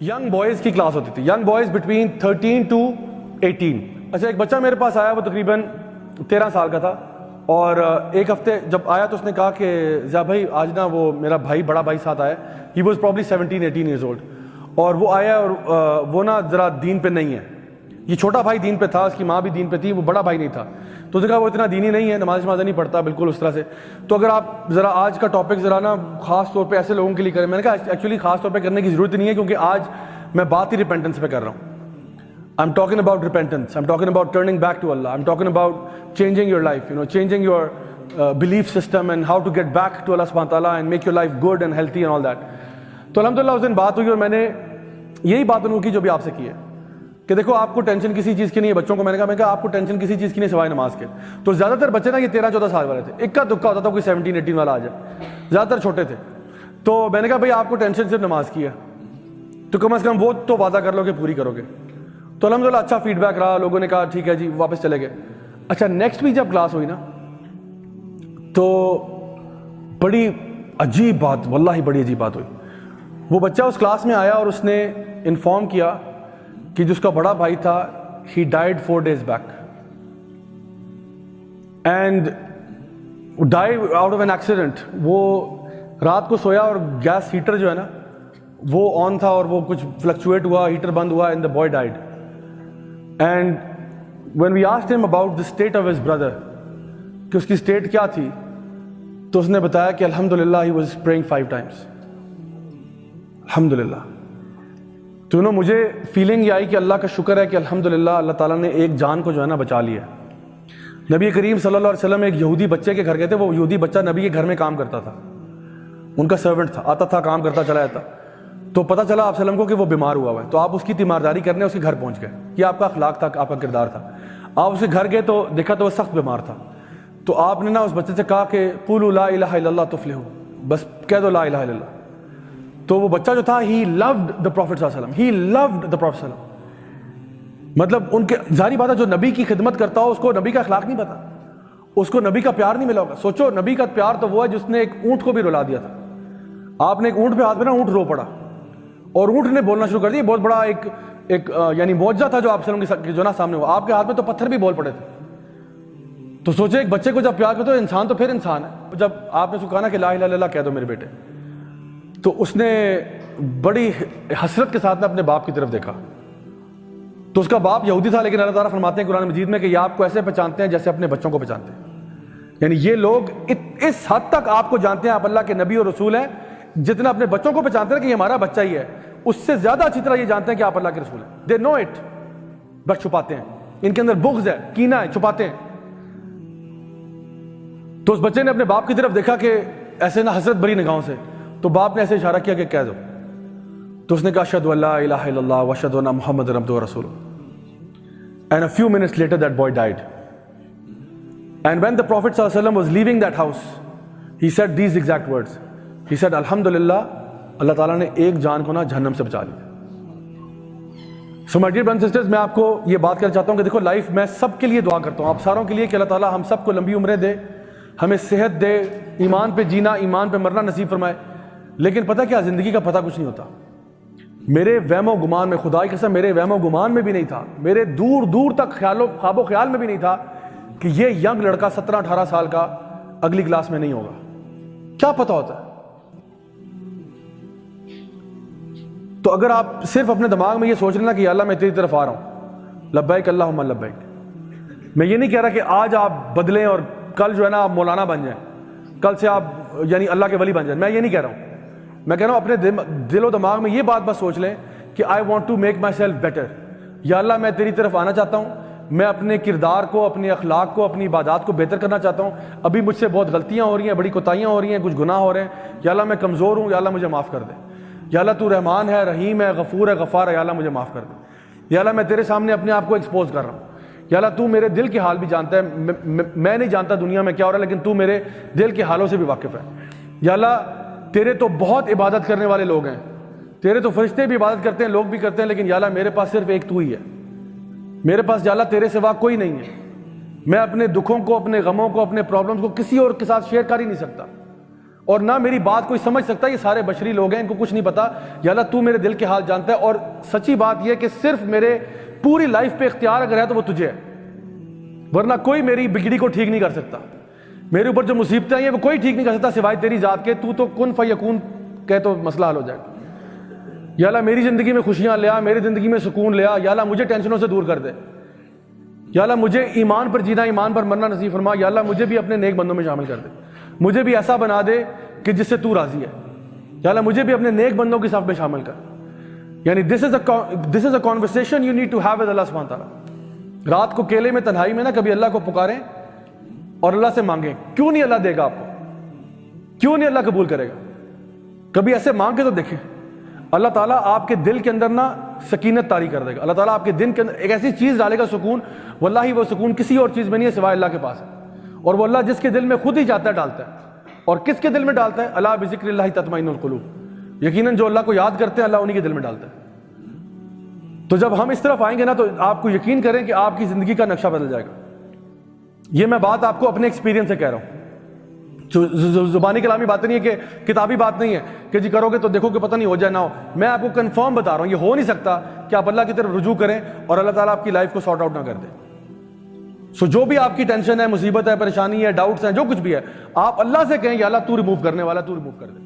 Young boys کی class ہوتی تھی, ینگ بوائز بٹوین 13 to 18. اچھا, ایک بچہ میرے پاس آیا, وہ تقریباً 13 سال کا تھا, اور ایک ہفتے جب آیا تو اس نے کہا کہ ضیاء بھائی آج نا وہ میرا بھائی, بڑا بھائی ساتھ آیا, he was probably 17-18 years old, اور وہ آیا اور وہ نا ذرا دین پہ نہیں ہے. یہ چھوٹا بھائی دین پہ تھا, اس کی ماں بھی دین پہ تھی, وہ بڑا بھائی نہیں تھا. تو اس نے کہا وہ اتنا دینی نہیں ہے, نماز نہیں پڑھتا بالکل اس طرح سے. تو اگر آپ ذرا آج کا ٹاپک ذرا نا خاص طور پہ ایسے لوگوں کے لیے کریں. میں نے کہا ایکچولی خاص طور پہ کرنے کی ضرورت نہیں ہے, کیونکہ آج میں بات ہی ریپینٹنس پہ کر رہا ہوں. I'm talking about repentance. I'm talking about turning back to Allah. I'm talking about changing your life, changing your belief system and how to get back to Allah subhanahu wa ta'ala and make your life good and healthy and all that. تو الحمدللہ اس دن بات ہوئی, اور میں نے یہی بات انہوں کی جو بھی آپ سے کی ہے کہ دیکھو آپ کو ٹینشن کسی چیز کی نہیں ہے. بچوں کو میں نے کہا آپ کو ٹینشن کسی چیز کی نہیں سوائے نماز کے. تو زیادہ تر بچے نا یہ 13-14 سال والے تھے, اکا دکا ہوتا تھا کوئی 17-18 والا آ جائے, زیادہ تر چھوٹے تھے. تو میں نے کہا بھائی آپ کو ٹینشن صرف نماز کی ہے, تو کم از کم وہ تو وعدہ کر لو کہ پوری کرو گے. تو الحمدللہ اچھا فیڈ بیک رہا, لوگوں نے کہا ٹھیک ہے جی, واپس چلے گئے. اچھا, نیکسٹ ویک جب کلاس ہوئی نا تو بڑی عجیب بات, واللہ بڑی عجیب بات ہوئی. وہ بچہ اس کلاس میں آیا اور اس نے انفارم کیا کہ جس کا بڑا بھائی تھا, ہی died 4 days back, and died out of an accident. وہ رات کو سویا اور گیس ہیٹر جو ہے نا وہ آن تھا, اور وہ کچھ فلکچویٹ ہوا, ہیٹر بند ہوا, and the boy died. And when we asked ہم about the state of his brother, کہ اس کی اسٹیٹ کیا تھی, تو اس نے بتایا کہ الحمدللہ ہی واز پریئنگ 5 times. الحمدللہ. تو مجھے فیلنگ یہ آئی کہ اللہ کا شکر ہے کہ الحمدللہ اللہ تعالیٰ نے ایک جان کو جو ہے نا بچا لیا. نبی کریم صلی اللہ علیہ وسلم ایک یہودی بچے کے گھر گئے تھے. وہ یہودی بچہ نبی کے گھر میں کام کرتا تھا, ان کا سرونٹ تھا, آتا تھا, کام کرتا چلا جاتا. تو پتہ چلا آپ وسلم کو کہ وہ بیمار ہوا ہے. تو آپ اس کی تیمارداری کرنے اس کے گھر پہنچ گئے. یہ آپ کا اخلاق تھا, آپ کا کردار تھا. آپ اس کے گھر گئے تو دیکھا تو وہ سخت بیمار تھا. تو آپ نے نا اس بچے سے کہا کہ قولوا لا الہ الا اللہ تفلحوا, بس کہہ دو لا الہ الا اللہ. تو وہ بچہ جو تھا, ہی لوڈ دا پروفٹ صلی اللہ علیہ وسلم, ہی لوڈ دا پروفٹ صلی اللہ علیہ وسلم. مطلب ان کے ظاہری بات ہے, جو نبی کی خدمت کرتا ہو اس کو نبی کا اخلاق نہیں پتا, اس کو نبی کا پیار نہیں ملا ہوگا. سوچو, نبی کا پیار تو وہ ہے جس نے ایک اونٹ کو بھی رلا دیا تھا. آپ نے ایک اونٹ پہ ہاتھ میں نا, اونٹ رو پڑا, اور اونٹ نے بولنا شروع کر دیا. بہت بڑا ایک یعنی معجزہ تھا جو آپ صلی اللہ علیہ وسلم کے جو نا سامنے ہوا. آپ کے ہاتھ میں تو پتھر بھی بول پڑے تھے. تو سوچے ایک بچے کو جب پیار کرتے ہو, انسان تو پھر انسان ہے. جب آپ نے اس کو کہا نا کہ لا الہ الا اللہ کہہ دو میرے بیٹے, تو اس نے بڑی حسرت کے ساتھ اپنے باپ کی طرف دیکھا. تو اس کا باپ یہودی تھا, لیکن اللہ تعالیٰ فرماتے ہیں قرآن مجید میں کہ یہ آپ کو ایسے پہچانتے ہیں جیسے اپنے بچوں کو پہچانتے ہیں. یعنی یہ لوگ اس حد تک آپ کو جانتے ہیں, آپ اللہ کے نبی اور رسول ہیں, جتنا اپنے بچوں کو پہچانتے ہیں کہ یہ ہمارا بچہ ہی ہے, اس سے زیادہ اچھی طرح یہ جانتے ہیں کہ آپ اللہ کے رسول ہیں. دے نو اٹ, بس چھپاتے ہیں. ان کے اندر بغض ہے, کینہ ہے, چھپاتے ہیں. تو اس بچے نے اپنے باپ کی طرف دیکھا کہ ایسے نہ حسرت بری نگاہوں سے. تو باپ نے ایسے اشارہ کیا کہ کہہ دو. تو اس نے کہا اشہدو ان لا الہ الا اللہ واشہدو ان محمد عبدہ ورسولہ. And a few minutes later that boy died. And when the Prophet sallallahu alaihi wasallam was leaving that house, he said these exact words. He said alhamdulillah, اللہ تعالیٰ نے ایک جان کو نا جہنم سے بچا لیا. So my dear brothers and sisters, میں آپ کو یہ بات کرنا چاہتا ہوں کہ دیکھو لائف میں سب کے لیے دعا کرتا ہوں, آپ ساروں کے لیے, کہ اللہ تعالیٰ ہم سب کو لمبی عمریں دے, ہمیں صحت دے, ایمان پہ جینا, ایمان پہ مرنا نصیب فرمائے. لیکن پتہ کیا, زندگی کا پتہ کچھ نہیں ہوتا. میرے وہم و گمان میں, خدا کی قسم میرے وہم و گمان میں بھی نہیں تھا, میرے دور دور تک خواب و خیال میں بھی نہیں تھا کہ یہ ینگ لڑکا 17-18 سال کا اگلی کلاس میں نہیں ہوگا. کیا پتہ ہوتا ہے. تو اگر آپ صرف اپنے دماغ میں یہ سوچ لینا کہ یا اللہ میں تیری طرف آ رہا ہوں, لبیک اللہم لبیک. میں یہ نہیں کہہ رہا کہ آج آپ بدلیں اور کل جو ہے نا آپ مولانا بن جائیں, کل سے آپ یعنی اللہ کے ولی بن جائیں. میں یہ نہیں کہہ رہا ہوں. میں کہہ رہا ہوں اپنے دل و دماغ میں یہ بات بس سوچ لیں کہ I want to make myself better. یا اللہ میں تیری طرف آنا چاہتا ہوں, میں اپنے کردار کو, اپنے اخلاق کو, اپنی عبادات کو بہتر کرنا چاہتا ہوں. ابھی مجھ سے بہت غلطیاں ہو رہی ہیں, بڑی کوتاہیاں ہو رہی ہیں, کچھ گناہ ہو رہے ہیں. یا اللہ میں کمزور ہوں, یا اللہ مجھے معاف کر دے. یا اللہ تو رحمان ہے, رحیم ہے, غفور ہے, غفار ہے, یا اللہ مجھے معاف کر دے. یا اللہ میں تیرے سامنے اپنے آپ کو ایکسپوز کر رہا ہوں. یا اللہ تو میرے دل کے حال بھی جانتا ہے, میں نہیں جانتا دنیا میں کیا ہو رہا ہے, لیکن تو میرے دل کے حالوں سے بھی واقف ہے. یا اللہ تیرے تو بہت عبادت کرنے والے لوگ ہیں, تیرے تو فرشتے بھی عبادت کرتے ہیں, لوگ بھی کرتے ہیں, لیکن یا اللہ میرے پاس صرف ایک تو ہی ہے. میرے پاس یا اللہ تیرے سوا کوئی نہیں ہے. میں اپنے دکھوں کو, اپنے غموں کو, اپنے پرابلمز کو کسی اور کے ساتھ شیئر کر ہی نہیں سکتا. اور نہ میری بات کوئی سمجھ سکتا. یہ سارے بشری لوگ ہیں, ان کو کچھ نہیں پتا. یا اللہ تو میرے دل کے حال جانتا ہے, اور سچی بات یہ ہے کہ صرف میرے پوری لائف پہ اختیار اگر ہے تو وہ تجھے ہے, ورنہ کوئی میری بگڑی کو ٹھیک نہیں کر سکتا. میرے اوپر جو مصیبتیں ہیں وہ کوئی ٹھیک نہیں کر سکتا سوائے تیری ذات کے. تو کن فیکون کہ تو مسئلہ حل ہو جائے گا. یا اللہ میری زندگی میں خوشیاں لیا, میری زندگی میں سکون لیا. یا اللہ مجھے ٹینشنوں سے دور کر دے. یا اللہ مجھے ایمان پر جینا, ایمان پر مرنا نصیب فرما. یا اللہ مجھے بھی اپنے نیک بندوں میں شامل کر دے, مجھے بھی ایسا بنا دے کہ جس سے تو راضی ہے. یا اللہ مجھے بھی اپنے نیک بندوں کی صف میں شامل کر. یعنی دس از اے conversation you need to have with اللہ سبحانہ تعالیٰ. رات کو کیلے میں تنہائی میں نا کبھی اللہ کو پکاریں اور اللہ سے مانگیں. کیوں نہیں اللہ دے گا آپ کو, کیوں نہیں اللہ قبول کرے گا؟ کبھی ایسے مانگ کے تو دیکھیں, اللہ تعالیٰ آپ کے دل کے اندر نا سکینت طاری کر دے گا. اللہ تعالیٰ آپ کے دل کے اندر ایک ایسی چیز ڈالے گا, سکون. واللہ وہ سکون کسی اور چیز میں نہیں ہے سوائے اللہ کے پاس ہے. اور وہ اللہ جس کے دل میں خود ہی چاہتا ہے ڈالتا ہے. اور کس کے دل میں ڈالتا ہے؟ الا بذکر اللہ تطمئن القلوب. یقیناً جو اللہ کو یاد کرتے ہیں اللہ انہی کے دل میں ڈالتا ہے. تو جب ہم اس طرف آئیں گے نا تو آپ کو یقین کریں کہ آپ کی زندگی کا نقشہ بدل جائے گا. یہ میں بات آپ کو اپنے ایکسپیرینس سے کہہ رہا ہوں, زبانی کلامی بات نہیں ہے, کہ کتابی بات نہیں ہے کہ جی کرو گے تو دیکھو کہ پتہ نہیں ہو جائے نہ ہو. میں آپ کو کنفرم بتا رہا ہوں, یہ ہو نہیں سکتا کہ آپ اللہ کی طرف رجوع کریں اور اللہ تعالیٰ آپ کی لائف کو سارٹ آؤٹ نہ کر دے. سو جو بھی آپ کی ٹینشن ہے, مصیبت ہے, پریشانی ہے, ڈاؤٹس ہیں, جو کچھ بھی ہے, آپ اللہ سے کہیں یا اللہ تو ریموو کرنے والا, تو ریموو کر دے.